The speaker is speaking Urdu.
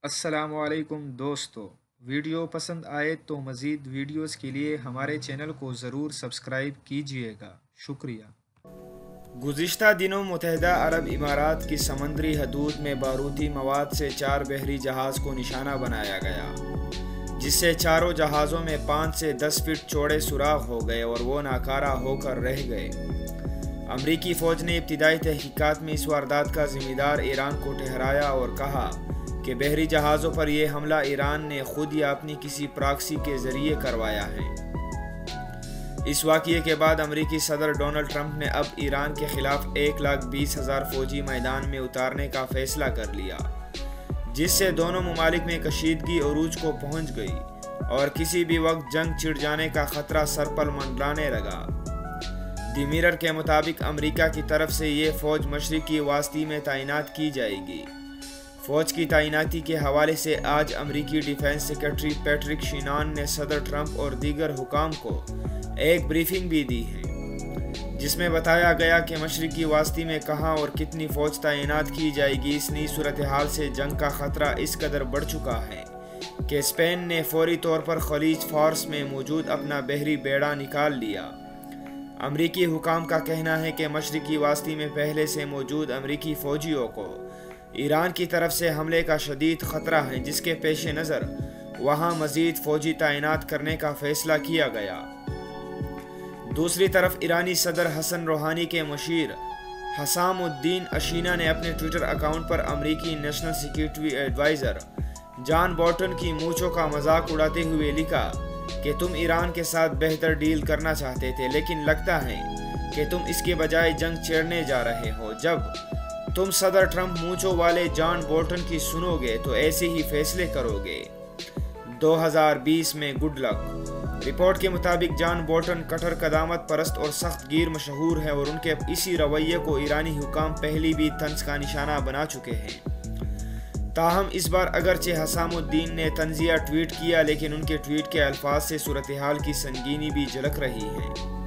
السلام علیکم دوستو، ویڈیو پسند آئے تو مزید ویڈیوز کے لیے ہمارے چینل کو ضرور سبسکرائب کیجیے گا، شکریہ۔ گزشتہ دنوں متحدہ عرب امارات کی سمندری حدود میں بارودی مواد سے 4 بحری جہاز کو نشانہ بنایا گیا، جس سے چاروں جہازوں میں 5 سے 10 فٹ چوڑے سوراخ ہو گئے اور وہ ناکارہ ہو کر رہ گئے۔ امریکی فوج نے ابتدائی تحقیقات میں اس واردات کا ذمہ دار ایران کو ٹھہرایا اور کہا کہ بحری جہازوں پر یہ حملہ ایران نے خود یا اپنی کسی پراکسی کے ذریعے کروایا ہے۔ اس واقعے کے بعد امریکی صدر ڈونلڈ ٹرمپ نے اب ایران کے خلاف 1,20,000 فوجی میدان میں اتارنے کا فیصلہ کر لیا، جس سے دونوں ممالک میں کشیدگی عروج کو پہنچ گئی اور کسی بھی وقت جنگ چھڑ جانے کا خطرہ سر پر منڈلانے لگا۔ دی میرر کے مطابق امریکہ کی طرف سے یہ فوج مشرقی وسطی میں تعینات کی جائے گی۔ فوج کی تعیناتی کے حوالے سے آج امریکی ڈیفنس سیکرٹری پیٹرک شینان نے صدر ٹرمپ اور دیگر حکام کو ایک بریفنگ بھی دی ہے، جس میں بتایا گیا کہ مشرقی وسطی میں کہاں اور کتنی فوج تعینات کی جائے گی۔ اس نئی صورتحال سے جنگ کا خطرہ اس قدر بڑھ چکا ہے کہ اسپین نے فوری طور پر خلیج فارس میں موجود اپنا بحری بیڑا نکال لیا۔ امریکی حکام کا کہنا ہے کہ مشرقی وسطی میں پہلے سے موجود امریکی فوجیوں کو ایران کی طرف سے حملے کا شدید خطرہ ہے، جس کے پیش نظر وہاں مزید فوجی تعینات کرنے کا فیصلہ کیا گیا۔ دوسری طرف ایرانی صدر حسن روحانی کے مشیر حسام الدین اشینا نے اپنے ٹویٹر اکاؤنٹ پر امریکی national security advisor John Bolton کی مونچھوں کا مذاق اڑاتے ہوئے لکھا کہ تم ایران کے ساتھ بہتر ڈیل کرنا چاہتے تھے، لیکن لگتا ہے کہ تم اس کے بجائے جنگ چھیڑنے جا رہے ہو۔ جب تم صدر ٹرمپ مونچھوں والے جان بولٹن کی سنو گے تو ایسے ہی فیصلے کرو گے۔ 2020 میں گڈ لک۔ رپورٹ کے مطابق جان بولٹن کٹر قدامت پرست اور سخت گیر مشہور ہے اور ان کے اسی رویے کو ایرانی حکام پہلی بھی طنز کا نشانہ بنا چکے ہیں۔ تاہم اس بار اگرچہ حسام الدین نے طنزیہ ٹویٹ کیا، لیکن ان کے ٹویٹ کے الفاظ سے صورتحال کی سنگینی بھی جھلک رہی ہے۔